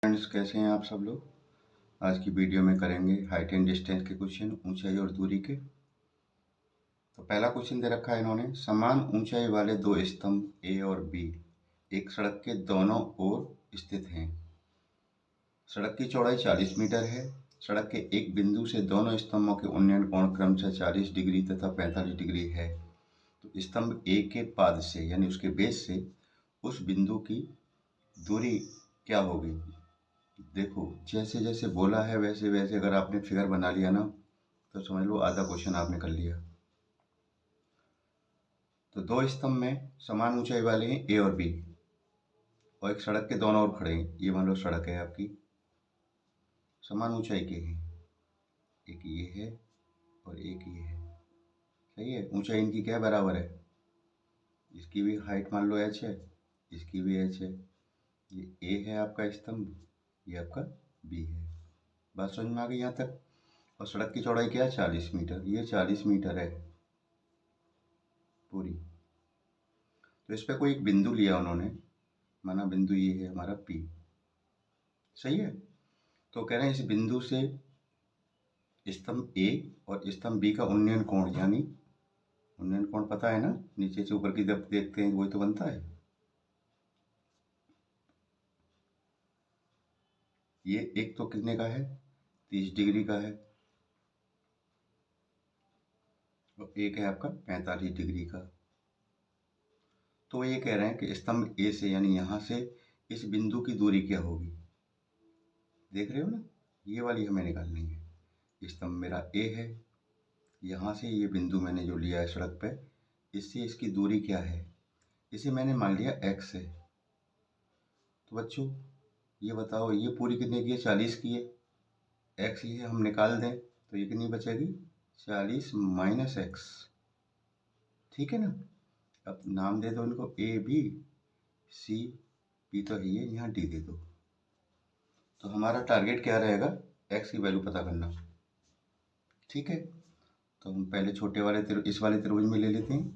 Friends, कैसे हैं आप सब लोग। आज की वीडियो में करेंगे हाइट एंड डिस्टेंस के क्वेश्चन, ऊंचाई और दूरी के। तो पहला क्वेश्चन दे रखा है इन्होंने, समान ऊंचाई वाले दो स्तंभ ए और बी एक सड़क के दोनों ओर स्थित हैं। सड़क की चौड़ाई 40 मीटर है। सड़क के एक बिंदु से दोनों स्तंभों के उन्नयन कोण क्रमशः 40 डिग्री तथा 45 डिग्री है। तो स्तंभ ए के पाद से यानी उसके बेस से उस बिंदु की दूरी क्या होगी। देखो, जैसे जैसे बोला है वैसे वैसे अगर आपने फिगर बना लिया ना तो समझ लो आधा क्वेश्चन आपने कर लिया। तो दो स्तंभ में समान ऊंचाई वाले हैं ए और बी, और एक सड़क के दोनों ओर खड़े हैं। ये मान लो सड़क है आपकी, समान ऊंचाई के हैं, एक ये है और एक ये है। सही है, ऊंचाई इनकी क्या बराबर है। इसकी भी हाइट मान लो एच है, इसकी भी एच है। ये ए है आपका स्तंभ, ये आपका बी है। बात समझ में आ गई यहाँ तक। और सड़क की चौड़ाई क्या है, 40 मीटर। ये 40 मीटर है पूरी। तो इस पर कोई एक बिंदु लिया उन्होंने, माना बिंदु ये है हमारा P। सही है। तो कह रहे हैं इस बिंदु से स्तंभ A और स्तंभ B का उन्नयन कोण, यानी उन्नयन कोण पता है ना, नीचे से ऊपर की तरफ देखते हैं वही तो बनता है। ये एक तो कितने का है, 30 डिग्री का है, और एक है आपका 45 डिग्री का। तो ये कह रहे हैं कि स्तंभ A से यानी यहाँ से इस बिंदु की दूरी क्या होगी। देख रहे हो ना, ये वाली हमें निकालनी है। स्तंभ मेरा A है, यहाँ से ये बिंदु मैंने जो लिया है सड़क पे, इससे इसकी दूरी क्या है, इसे मैंने मान लिया x है। तो बच्चों ये बताओ, ये पूरी कितने की है, 40 की है, x ये हम निकाल दें तो ये कितनी बचेगी, 40 माइनस x। ठीक है ना। अब नाम दे दो इनको A B C, B तो है ये, यहाँ D दे दो। तो हमारा टारगेट क्या रहेगा, x की वैल्यू पता करना। ठीक है, तो हम पहले छोटे वाले इस वाले त्रिभुज में ले लेते हैं।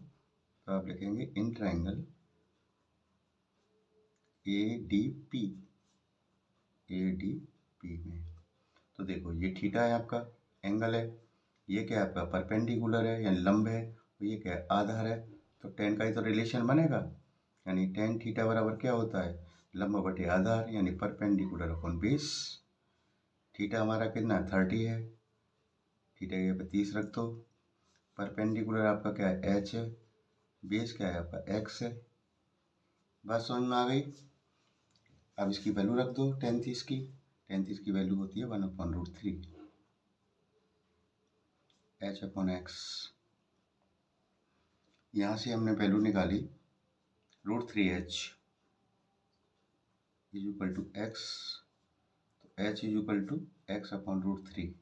तो आप लिखेंगे इन ट्राइंगल ADP में। तो देखो ये थीटा है आपका, एंगल है, ये क्या है आपका परपेंडिकुलर है यानी लंब है, तो ये क्या है आधार है। तो टेन का ही तो रिलेशन बनेगा, यानी टेन थीटा बराबर क्या होता है, लंब बटे आधार यानी परपेंडिकुलर अपॉन बेस। थीटा हमारा कितना है, 30 है। थीटा के पे 30 रख दो। परपेंडिकुलर आपका क्या है, h है। बेस क्या है आपका x है। बात समझ में आ गई। अब इसकी वैल्यू रख दो, टेन 30 की। टेन 30 की वैल्यू होती है 1/√3 h अपॉन x। यहाँ से हमने वैल्यू निकाली √3h is equal to x। तो h is equal to x upon √3।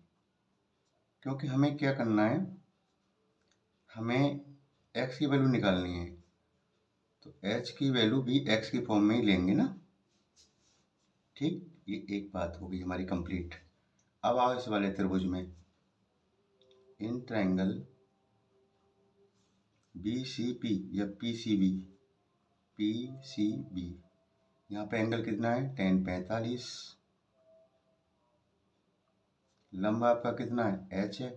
क्योंकि हमें क्या करना है, हमें x की वैल्यू निकालनी है, तो h की वैल्यू भी x की फॉर्म में ही लेंगे ना। ठीक, ये एक बात हो गई हमारी कंप्लीट। अब आओ इस वाले त्रिभुज में, इन ट्राइंगल BCP या PCB, यहाँ पे एंगल कितना है, tan 45। लंब आपका कितना है, h है,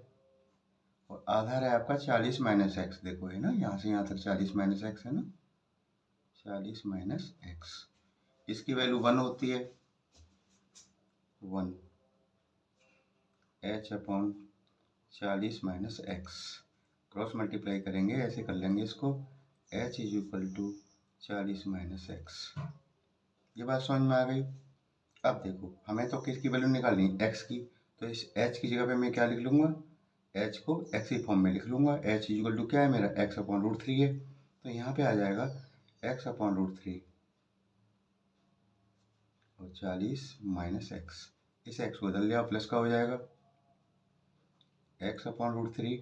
और आधार है आपका 40 माइनस एक्स। देखो है ना, यहाँ से यहाँ तक 40 माइनस एक्स है ना, 40 माइनस एक्स। इसकी वैल्यू 1 होती है, 1 h upon 40 minus x. Cross multiply करेंगे, ऐसे कर लेंगे इसको, h is equal to 40 minus x. ये बात समझ में आ गई। अब देखो हमें तो किसकी वैल्यू निकालनी है, x की। तो इस h की जगह पे मैं क्या लिख लूँगा, h को x की फॉर्म में लिख लूँगा। h इज इक्वल टू क्या है मेरा, x अपॉन √3 है। तो यहाँ पे आ जाएगा x अपॉन √3 और 40 माइनस एक्स। इस x को बदल लिया, प्लस का हो जाएगा, x अपॉन √3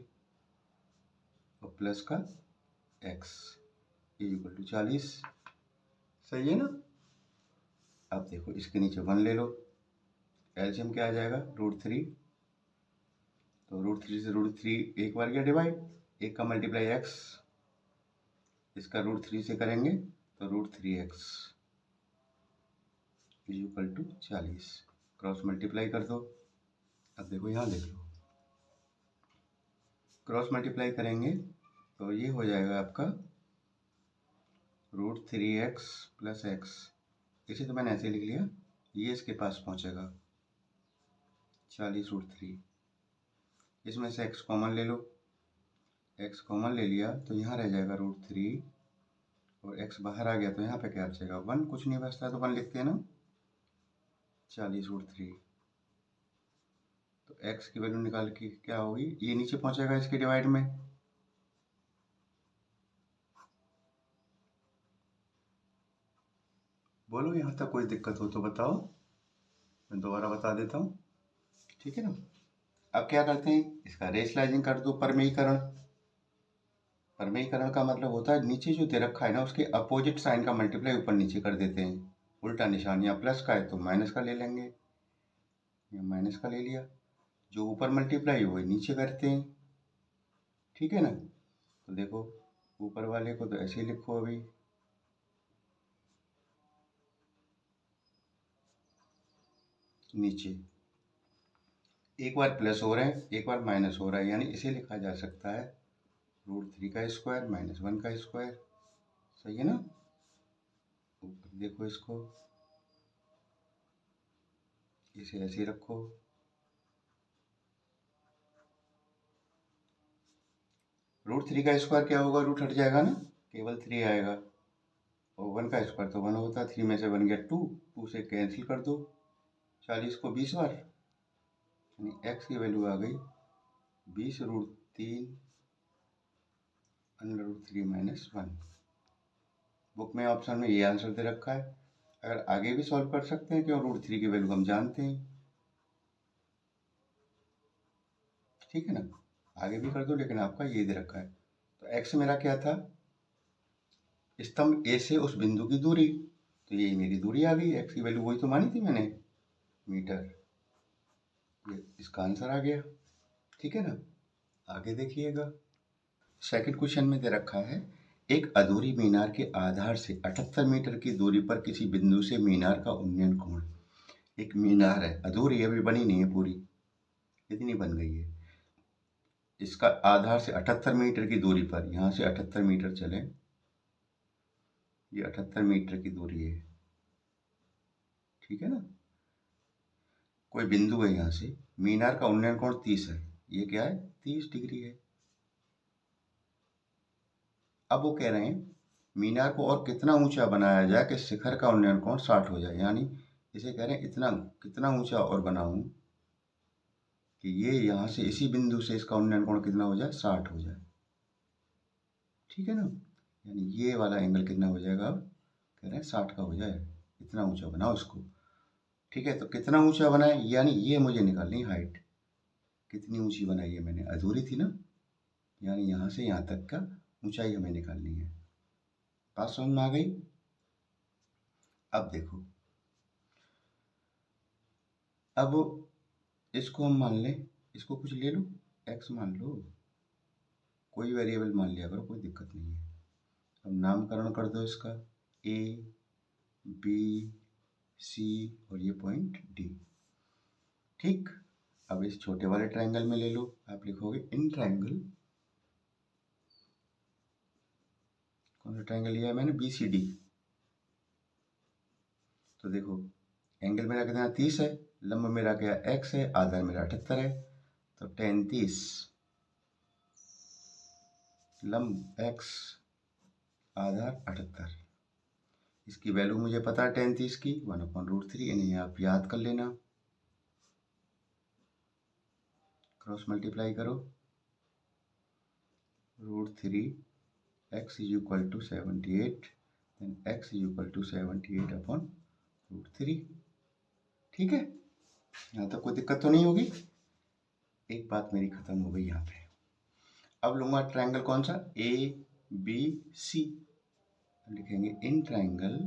और प्लस का x इज इक्वल टू 40। सही है ना। अब देखो इसके नीचे 1 ले लो, एलसीएम क्या आ जाएगा, √3। तो √3 से √3 एक बार गया डिवाइड, एक का मल्टीप्लाई x, इसका √3 से करेंगे तो √3x। Is equal to 40। Cross multiply कर दो। अब देखो यहाँ देख लो, क्रॉस मल्टीप्लाई करेंगे तो ये हो जाएगा आपका √3x + x। इसे तो मैंने ऐसे लिख लिया, ये इसके पास पहुँचेगा 40√3। इसमें से x कॉमन ले लो, x कॉमन ले लिया तो यहाँ रह जाएगा √3 और x बाहर आ गया तो यहाँ पे क्या बचेगा 1। कुछ नहीं बचता तो 1 लिखते हैं ना, 40√3। तो x की वैल्यू निकाल के क्या होगी, ये नीचे पहुँचेगा इसके डिवाइड में। बोलो यहाँ तक कोई दिक्कत हो तो बताओ, मैं दोबारा बता देता हूँ, ठीक है ना। अब क्या करते हैं, इसका रेशनलाइजिंग कर दो, परमेयीकरण। परमेयीकरण का मतलब होता है नीचे जो दे रखा है ना उसके अपोजिट साइन का मल्टीप्लाई ऊपर नीचे कर देते हैं। उल्टा निशान, या प्लस का है तो माइनस का ले लेंगे, या माइनस का ले लिया। जो ऊपर मल्टीप्लाई वही नीचे करते हैं, ठीक है ना। तो देखो ऊपर वाले को तो ऐसे ही लिखो, अभी नीचे एक बार प्लस हो रहा है एक बार माइनस हो रहा है, यानी इसे लिखा जा सकता है √3 का स्क्वायर - 1 का स्क्वायर। सही है ना। ऊपर देखो इसको, इसे ऐसे रखो। √3 का स्क्वायर क्या होगा, रूट हट जाएगा ना, केवल 3 आएगा। और 1 का स्क्वायर तो 1 होता है, 3 में से 1 गया 2, 2 से कैंसिल कर दो 40 को 20 बार, यानी x की वैल्यू आ गई 20√3 √3 - 1। बुक में ऑप्शन में ये आंसर दे रखा है। अगर आगे भी सॉल्व कर सकते हैं, क्यों, √3 की वैल्यू हम जानते हैं, ठीक है ना। आगे भी कर दो, लेकिन आपका ये दे रखा है। तो x मेरा क्या था, स्तंभ A से उस बिंदु की दूरी, तो ये मेरी दूरी आ गई। x की वैल्यू वही तो मानी थी मैंने, मीटर। ये इसका आंसर आ गया, ठीक है ना। आगे देखिएगा, सेकंड क्वेश्चन में दे रखा है एक अधूरी मीनार के आधार से 78 मीटर की दूरी पर किसी बिंदु से मीनार का उन्नयन कोण। एक मीनार है, अधूरी, अभी बनी नहीं है पूरी, इतनी बन गई है। इसका आधार से 78 मीटर की दूरी पर, यहाँ से 78 मीटर चले, ये 78 मीटर की दूरी है, ठीक है ना। कोई बिंदु है, यहाँ से मीनार का उन्नयन कोण 30 है, ये क्या है 30 डिग्री है। अब वो कह रहे हैं मीनार को और कितना ऊंचा बनाया जाए कि शिखर का उन्नयन कोण 60 हो जाए, यानी इसे कह रहे हैं इतना कितना ऊंचा और बनाऊं कि ये यहाँ से इसी बिंदु से इसका उन्नयन कोण कितना हो जाए, 60 हो जाए, ठीक है ना। यानी ये वाला एंगल कितना हो जाएगा, अब कह रहे हैं 60 का हो जाए, इतना ऊंचा बनाओ इसको, ठीक है। तो कितना ऊंचा बनाए, यानी ये मुझे निकालनी हाइट, कितनी ऊंची बनाई है मैंने, अधूरी थी ना, यानी यहाँ से यहाँ तक का ऊंचाई हमें निकालनी है। बात समझ में आ गई। अब देखो, अब इसको हम मान लें, इसको कुछ ले लो, x मान लो, कोई वेरिएबल मान लिया करो, कोई दिक्कत नहीं है। अब नामकरण कर दो इसका, a b c और ये पॉइंट d, ठीक। अब इस छोटे वाले ट्रायंगल में ले लो, आप लिखोगे इन ट्रायंगल, कौन सा ट्रायंगल लिया है मैंने, BCD। तो देखो एंगल मेरा कितना 30 है, लंब मेरा क्या x है, आधार मेरा 78 है, तो tan 30 लंब x आधार 78, इसकी वैल्यू मुझे पता है tan 30 की 1/√3, इन्हें आप याद कर लेना, क्रॉस मल्टीप्लाई करो, √3 x = 78, देन x = 78/√3, ठीक है। यहाँ तक कोई दिक्कत तो नहीं होगी। एक बात मेरी खत्म हो गई यहाँ पे। अब लूंगा ट्रायंगल कौन सा, ABC, लिखेंगे इन ट्रायंगल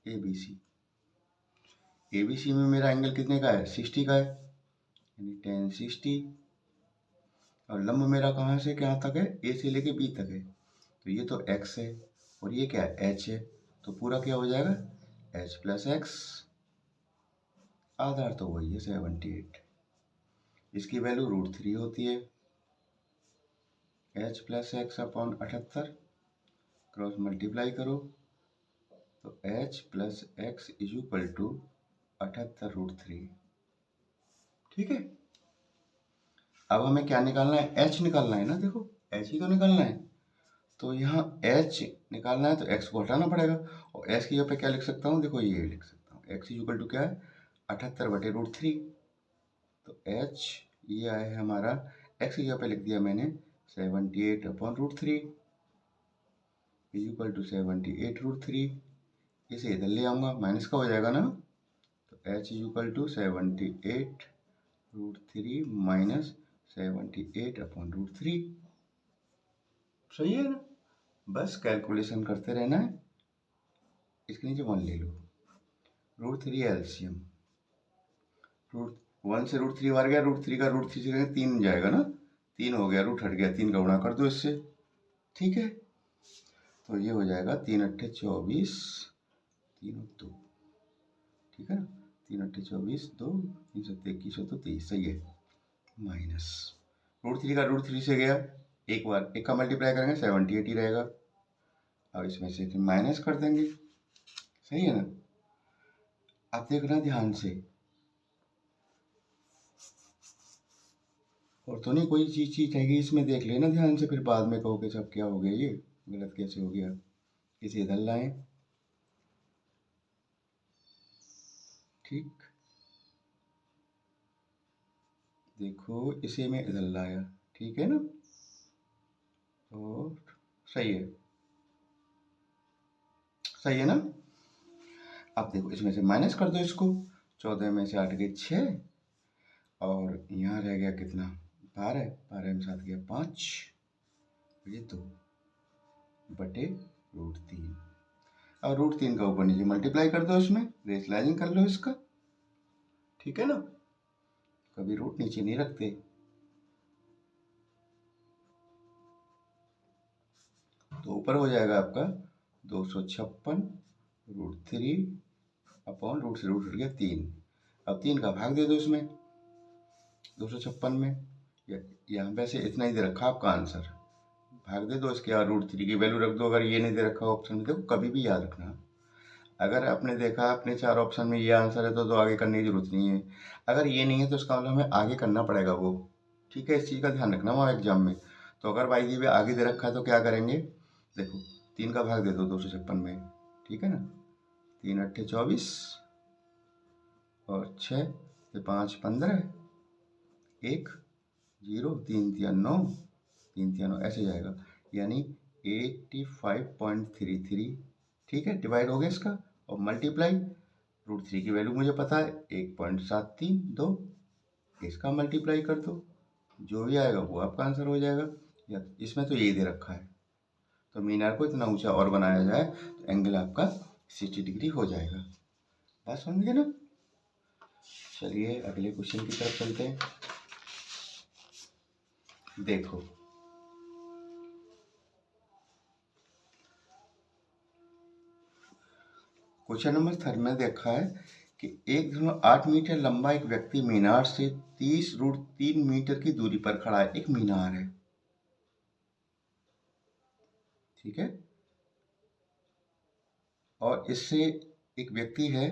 ABC। ABC में मेरा एंगल कितने का है, 60 का है, यानी tan 60, और लंब मेरा कहाँ से कहाँ तक है, A से लेके B तक है, तो ये तो x है और ये क्या है h है, तो पूरा क्या हो जाएगा एच प्लस एक्स, आधार तो वही है 78, इसकी वैल्यू √3 होती है। H plus x upon 78 cross multiply करो तो h plus x is equal to 78√3। ठीक है, अब हमें क्या निकालना है, एच निकालना है ना। देखो एच ही तो निकालना है, तो यहाँ एच निकालना है तो एक्स को हटाना पड़ेगा, और एच की जगह पे क्या लिख सकता हूँ, देखो ये लिख सकता हूँ, एक्स इज इक्वल टू क्या है 78/√3। तो एच ये आया है हमारा, एक्स की जगह पे लिख दिया मैंने 78/√3 इज इक्वल टू 78√3। इसे इधर ले आऊँगा, माइनस का हो जाएगा ना, तो h is equal to 78√3 minus 78/√3। सही है ना, बस कैलकुलेशन करते रहना है। इसके नीचे 1 ले लो, √3 एलसीएम, √1 से √3 बाहर गया, √3 का √3 से 3 जाएगा ना, 3 हो गया, रूट हट गया, 3 का गुणा कर दो इससे। ठीक है, तो ये हो जाएगा 3 अट्ठे 24, 3 और 2, ठीक है ना, 3 अट्ठे 24, 2 3 सत्ते 21 तो 23, सही है। माइनस √3 का √3 से गया, एक बार एक का मल्टीप्लाई करेंगे 78 ही रहेगा। अब इसमें से फिर माइनस कर देंगे, सही है ना। आप देखना ध्यान से, और तो नहीं कोई चीज रहेगी इसमें, देख लेना ध्यान से, फिर बाद में कहोगे सब क्या हो गया, ये गलत कैसे हो गया। इसे इधर लाएं, ठीक, देखो इसे मैं इधर लाया, ठीक है ना, और सही है, सही है ना। अब देखो इसमें से माइनस कर दो इसको, 14 में से 8 गए 6, और यहाँ रह गया कितना 12, 12 में 7 गया 5, ये 2/√3। और √3 का ऊपर नीचे मल्टीप्लाई कर दो, इसमें रेशनलाइजिंग कर लो इसका, ठीक है ना, कभी रूट नीचे नहीं रखते। तो ऊपर हो जाएगा आपका 256√3 अपॉन रूट से रूट हट गया 3। अब 3 का भाग दे दो इसमें 256 में, यहाँ वैसे इतना ही दे रखा आपका आंसर, भाग दे दो इसके, और √3 की वैल्यू रख दो। अगर ये नहीं दे रखा ऑप्शन में, देखो कभी भी याद रखना, अगर आपने देखा अपने 4 ऑप्शन में ये आंसर है तो आगे करने की जरूरत नहीं है। अगर ये नहीं है तो इसका मतलब हमें आगे करना पड़ेगा वो, ठीक है, इस चीज़ का ध्यान रखना वहाँ एग्जाम में। तो अगर बाई दी आगे दे रखा है तो क्या करेंगे, देखो 3 का भाग दे दो 256 में, ठीक है ना, 3 अट्ठे 24 और 6 से 5 15, 1 0 3 3 9, 3 3 9 ऐसे जाएगा, यानी 85.33। ठीक है, डिवाइड हो गया इसका, और मल्टीप्लाई √3 की वैल्यू मुझे पता है 1.732, इसका मल्टीप्लाई कर दो, जो भी आएगा वो आपका आंसर हो जाएगा। या इसमें तो यही दे रखा है, तो मीनार को इतना ऊंचा और बनाया जाए तो एंगल आपका 60 डिग्री हो जाएगा। बात समझ गए ना। चलिए अगले क्वेश्चन की तरफ चलते हैं। देखो क्वेश्चन नंबर 3 में देखा है कि 1.8 मीटर लंबा एक व्यक्ति मीनार से 30√3 मीटर की दूरी पर खड़ा है। एक मीनार है, ठीक है, और इससे एक व्यक्ति है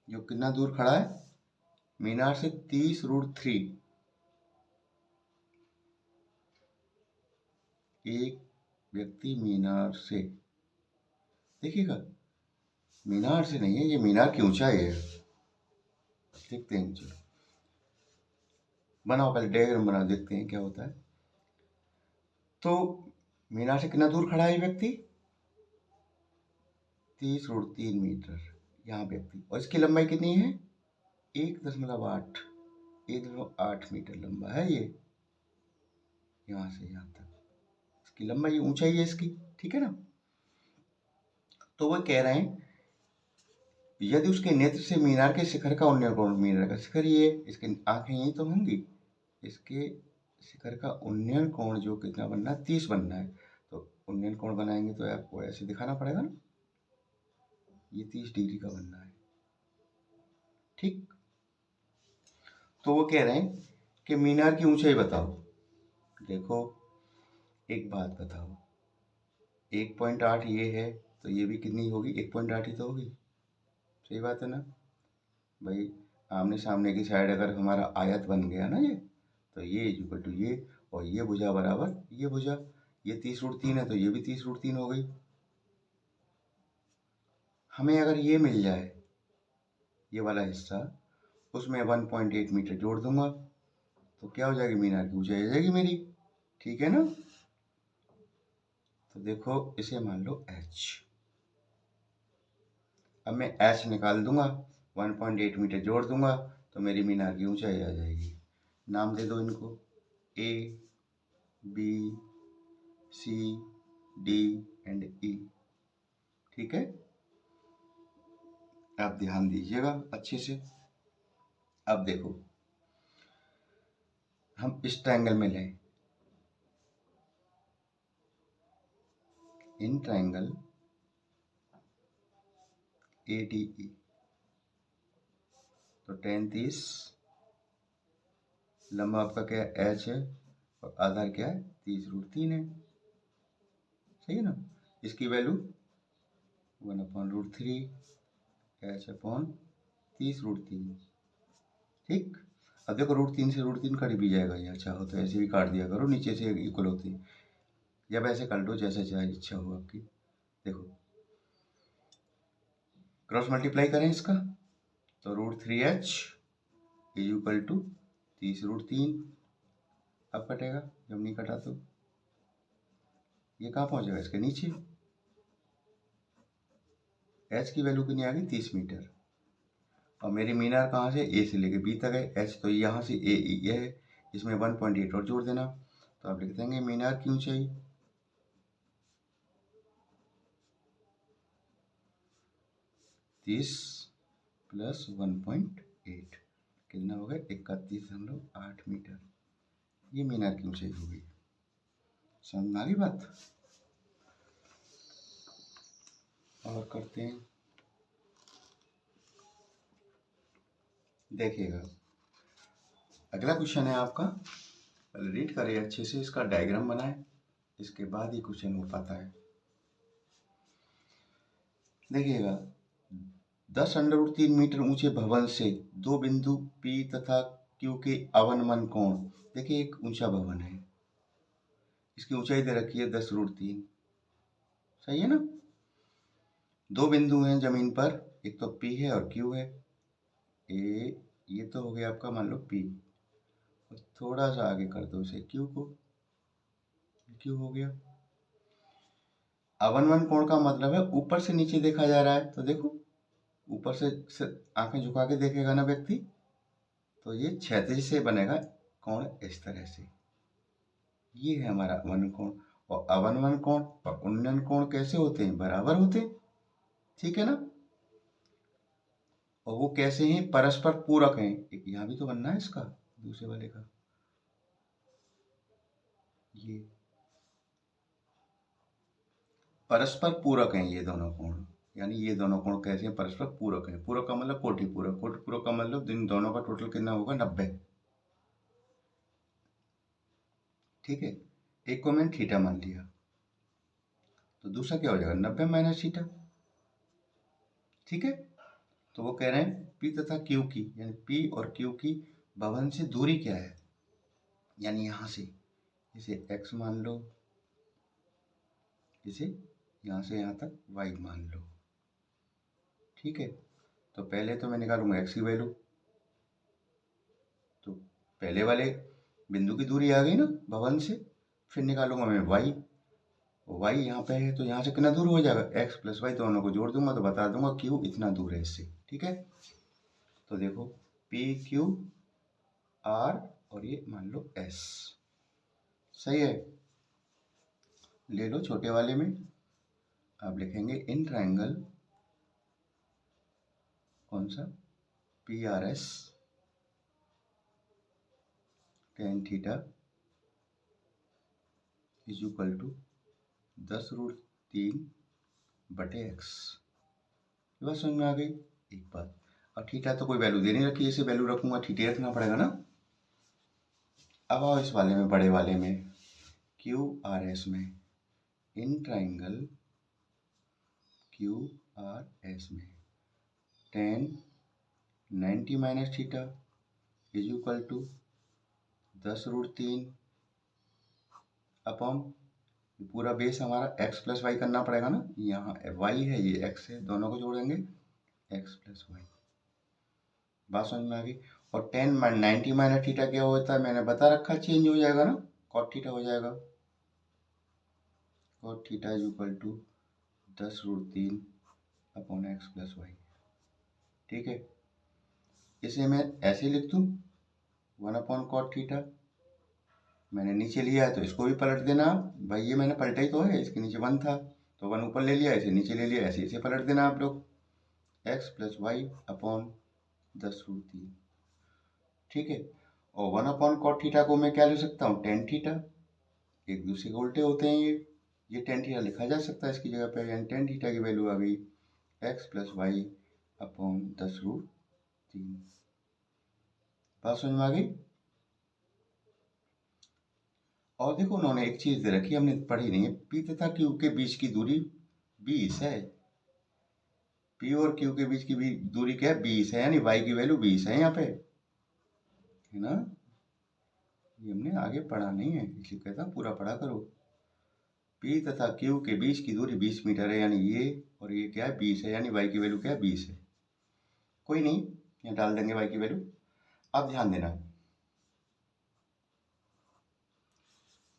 जो कितना दूर खड़ा है, मीनार से 30√3, एक व्यक्ति मीनार से, देखिएगा मीनार से नहीं है, ये मीनार की ऊंचाई है, देखते हैं, चलो बनाओ, पहले डायग्राम बना देखते हैं क्या होता है। तो मीनार से कितना दूर खड़ा है ये व्यक्ति, 30√3 मीटर, यहाँ व्यक्ति, और इसकी लंबाई कितनी है 1.8 मीटर लंबा है ये, यहाँ से यहाँ तक इसकी लंबाई, ऊंचाई है इसकी, ठीक है ना। तो वो कह रहे हैं यदि उसके नेत्र से मीनार के शिखर का उन्नयन कोण, मीनार का शिखर ये, इसके आंखें यही तो होंगी, इसके शिखर का उन्नयन कोण जो कितना बनना है 30 बनना है, तो उन्नयन कोण बनाएंगे तो आपको ऐसे दिखाना पड़ेगा ना, ये 30 डिग्री का बनना है। ठीक, तो वो कह रहे हैं कि मीनार की ऊंचाई बताओ। देखो एक बात बताओ, 1.8 ये है तो ये भी कितनी होगी, 1.8 ही तो होगी। सही बात है ना भाई। आमने सामने की साइड अगर हमारा आयत बन गया ना ये, तो ये इक्वल टू ये, और ये भुजा बराबर ये भुजा, ये 30√3 है तो ये भी 30√3 हो गई। हमें अगर ये मिल जाए ये वाला हिस्सा, उसमें 1.8 मीटर जोड़ दूंगा तो क्या हो जाएगी, मीनार की ऊंचाई आ जाएगी मेरी। ठीक है ना। तो देखो इसे मान लो h। अब मैं h निकाल दूंगा, 1.8 मीटर जोड़ दूंगा तो मेरी मीनार की ऊंचाई आ जाएगी। नाम दे दो इनको, A, B, C, D and E। ठीक है, आप ध्यान दीजिएगा अच्छे से। अब देखो हम इस ट्रायंगल में लें, इन ट्रायंगल ADE, तो tan 30, लंबा आपका क्या है h है, और आधार क्या है 30√3 है। सही है ना। इसकी वैल्यू 1/√3 h/30√3। ठीक, अब देखो √3 से √3 कट भी जाएगा, ये अच्छा हो तो ऐसे भी काट दिया करो, नीचे से इक्वल होते हैं, या वैसे कर लो जैसे चाहे इच्छा हो आपकी। देखो क्रॉस मल्टीप्लाई करें इसका तो √3h इक्वल टू 30√3। अब कटेगा, जब नहीं कटा तो ये कहाँ पहुंचेगा, इसके नीचे। h की वैल्यू कितनी आ गई, 30 मीटर, और मेरी मीनार कहाँ से, a से लेके b तक है। h तो यहाँ से a ये है, इसमें 1.8 और जोड़ देना, तो आप लिख देंगे मीनार की ऊंचाई 30 + 1.8 कितना हो गया, 31.8 मीटर। ये मीनार की ऊंचाई हो गई। समझ में आ गई बात। और करते हैं, देखिएगा अगला क्वेश्चन है आपका, पहले रीड करिए अच्छे से, इसका डायग्राम बनाएं, इसके बाद ही क्वेश्चन हो पाता है। देखिएगा 10√3 मीटर ऊंचे भवन से दो बिंदु P तथा Q के अवनमन कोण। देखिए एक ऊंचा भवन है, इसकी ऊंचाई दे रखी है 10√3। सही है ना। दो बिंदु हैं जमीन पर, एक तो P है और Q है। ये तो हो गया आपका मान लो P, और थोड़ा सा आगे कर दो इसे Q को, Q हो गया। अवनमन कोण का मतलब है ऊपर से नीचे देखा जा रहा है, तो देखो ऊपर से आंखें झुका के देखेगा ना व्यक्ति, तो ये क्षैतिज से बनेगा कोण इस तरह से। ये है हमारा अवनमन कोण। और अवनमन कोण और उन्नयन कोण कैसे होते हैं, बराबर होते हैं। ठीक है ना। और वो कैसे हैं, परस्पर पूरक हैं। एक यहाँ भी तो बनना है इसका, दूसरे वाले का, ये परस्पर पूरक हैं ये दोनों कोण। यानी ये दोनों कोण कैसे हैं, परस्पर पूरक हैं। पूरक का मतलब कोटि पूरक, कोटि पूरक का मतलब इन दोनों का टोटल कितना होगा, 90। ठीक है, एक को मैंने थीटा मान लिया, तो दूसरा क्या हो जाएगा, 90 - थीटा। ठीक है, तो वो कह रहे हैं P तथा Q की, यानी P और Q की भवन से दूरी क्या है, यानी यहाँ से इसे x मान लो, इसे यहाँ से यहाँ तक y मान लो। ठीक है, तो पहले तो मैं निकालूंगा x की वैल्यू, तो पहले वाले बिंदु की दूरी आ गई ना भवन से, फिर निकालूंगा मैं y, y यहाँ पे है तो यहाँ से कितना दूर हो जाएगा, x + y दोनों को जोड़ दूंगा तो बता दूंगा q इतना दूर है इससे। ठीक है, तो देखो P Q R और ये मान लो S। सही है, ले लो छोटे वाले में, आप लिखेंगे इन ट्रायंगल, कौन सा, PRS tan थीटा = 10√3/x। ये बात समझ में आ गई। एक बात, और थीटा तो कोई वैल्यू दे नहीं रखी, इसे वैल्यू रखूंगा थीटा रखना पड़ेगा ना। अब आओ इस वाले में, बड़े वाले में, क्यू आर एस में, in triangle Q R S में tan 90 minus theta is equal to 10√3 upon पूरा बेस हमारा x प्लस वाई करना पड़ेगा ना, यहाँ y है ये x है, दोनों को जोड़ेंगे x प्लस वाई। बात समझ में आ गई। और tan 90 माइनस थीटा क्या होता है मैंने बता रखा, चेंज हो जाएगा ना, cot थीटा हो जाएगा। cot theta is equal to 10√3 upon x plus y. ठीक है, इसे मैं ऐसे लिख दूँ 1 अपॉन cot थीटा, मैंने नीचे लिया है तो इसको भी पलट देना आप भाई, ये मैंने पलटा ही तो है, इसके नीचे 1 था तो 1 ऊपर ले लिया, इसे नीचे ले लिया, ऐसे इसे पलट देना आप लोग, x प्लस वाई अपॉन 10√3। ठीक है, और 1 अपॉन कॉट थीटा को मैं क्या ले सकता हूँ, टेन थीटा, एक दूसरे के उल्टे होते हैं ये टेन थीटा लिखा जा सकता है इसकी जगह पे, यानी टेन थीटा की वैल्यू आ गई x प्लस वाई अपॉन 10√3। बात समझ में आ गई। और देखो उन्होंने एक चीज दे रखी, हमने पढ़ी नहीं है, P तथा Q के बीच की दूरी 20 है। P और Q के बीच की भी दूरी क्या है, 20 है, यानी y की वैल्यू 20 है यहाँ पे, है ना। ये हमने आगे पढ़ा नहीं है, इसलिए कहता हूँ पूरा पढ़ा करो। P तथा Q के बीच की दूरी 20 मीटर है, यानी ये और ये क्या है 20 है, यानी y की वैल्यू क्या है 20 है। कोई नहीं, यहाँ डाल देंगे y की वैल्यू। अब ध्यान देना,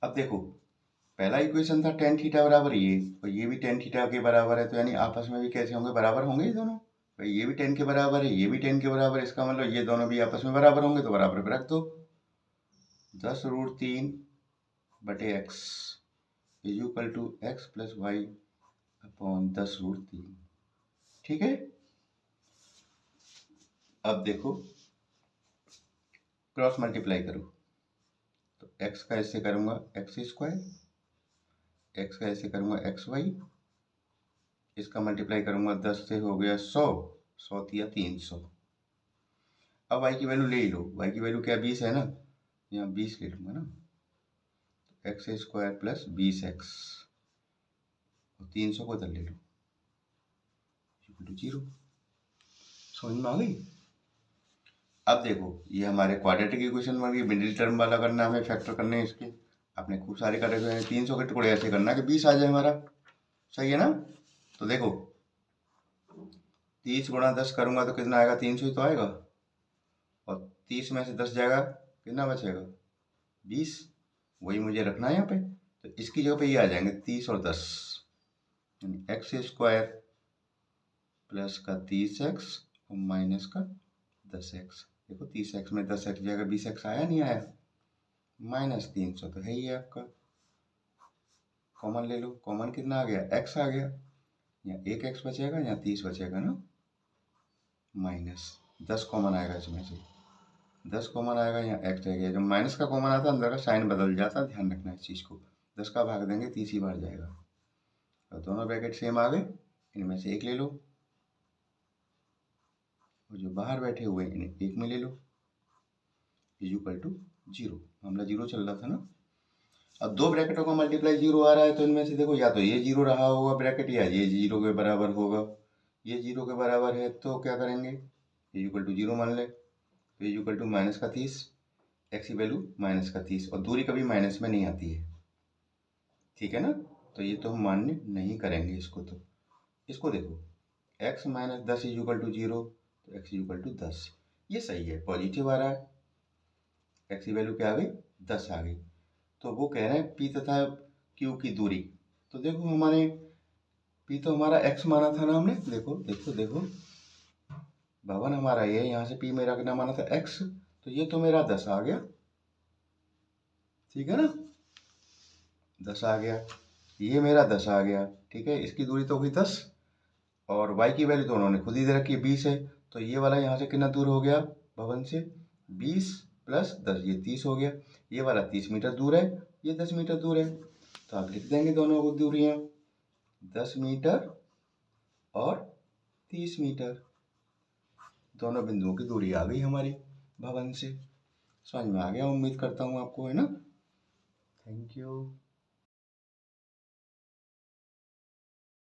अब देखो पहला इक्वेशन था टेन थीटा बराबर ये, और ये भी टेन थीटा के बराबर है, तो यानी आपस में भी कैसे होंगे, बराबर होंगे ये दोनों। भाई ये भी टेन के बराबर है, ये भी टेन के बराबर है, इसका मतलब ये दोनों भी आपस में बराबर होंगे, तो बराबर पे रख दो। 10√3 बटे x is equal to x plus y upon 10√3। ठीक है, अब देखो क्रॉस मल्टीप्लाई करो, तो x का ऐसे करूंगा एक्स स्क्वायर, x का ऐसे करूंगा एक्स वाई, इसका मल्टीप्लाई करूंगा 10 से हो गया 100, 100 या 300। अब y की वैल्यू ले ही लो, y की वैल्यू क्या 20 है ना, यहाँ 20 ले लूंगा ना, एक्स स्क्वायर प्लस 20x और 300 को इधर ले लो, 0। समझ में आ गई। अब देखो ये हमारे क्वाड्रेटिक इक्वेशन बन गई, मिडिल टर्म वाला करना, हमें फैक्टर करने हैं इसके, आपने खूब सारे करे हुए हैं, 300 के टुकड़े ऐसे करना कि 20 आ जाए हमारा, सही है ना। तो देखो 30 गुणा 10 करूंगा तो कितना आएगा, 300 ही तो आएगा, और 30 में से 10 जाएगा, कितना बचेगा 20, वही मुझे रखना है यहाँ पे। तो इसकी जगह पे ये आ जाएंगे 30 और 10, यानी एक्स स्क्वायर प्लस का 30x और माइनस का 10x। देखो 30x में 10x जाएगा, 20x आया नहीं आया, माइनस 300 तो है ही है आपका, कॉमन ले लो, कॉमन कितना आ गया, x आ गया, यहाँ एक x बचेगा, यहाँ 30 बचेगा ना, माइनस 10 कॉमन आएगा इसमें से, 10 कॉमन आएगा, यहाँ x रह गया, जब माइनस का कॉमन आता है अंदर का साइन बदल जाता, ध्यान रखना इस चीज़ को, 10 का भाग देंगे 30 ही बार जाएगा, और दोनों ब्रैकेट सेम आ गए, इनमें से एक ले लो, और जो बाहर बैठे हुए हैं इन्हें एक में ले लो, इज इक्वल टू 0, मामला 0 चल रहा था ना। अब दो ब्रैकेटों का मल्टीप्लाई 0 आ रहा है, तो इनमें से देखो या तो ये 0 रहा होगा ब्रैकेट, या ये 0 के बराबर होगा, ये 0 के बराबर है तो क्या करेंगे, इज इक्वल टू 0 मान ले, तो इज इक्वल टू माइनस का 30, एक्स की वैल्यू माइनस का 30, और दूरी कभी माइनस में नहीं आती है, ठीक है ना। तो ये तो हम मान्य नहीं करेंगे इसको, तो इसको देखो x minus 10 is equal to 0, तो x इज इक्वल टू 10, ये सही है, पॉजिटिव आ रहा है, x की वैल्यू क्या आ गई 10 आ गई। तो वो कह रहे हैं P तथा Q की दूरी, तो देखो हमारे P तो हमारा x माना था ना हमने, देखो देखो देखो भवन हमारा ये, यहाँ से P मेरा कितना माना था x, तो ये तो मेरा 10 आ गया, ठीक है ना, 10 आ गया, ये मेरा 10 आ गया, ठीक है, इसकी दूरी तो हुई 10, और y की वैल्यू तो उन्होंने खुद ही दे रखी है 20 है, तो ये वाला यहाँ से कितना दूर हो गया भवन से, 20 प्लस 10 ये 30 हो गया, ये वाला 30 मीटर दूर है, ये 10 मीटर दूर है, तो आप लिख देंगे दोनों को दूरियाँ 10 मीटर और 30 मीटर। दोनों बिंदुओं की दूरी आ गई हमारी भवन से। समझ में आ गया, उम्मीद करता हूँ आपको, है ना। Thank you.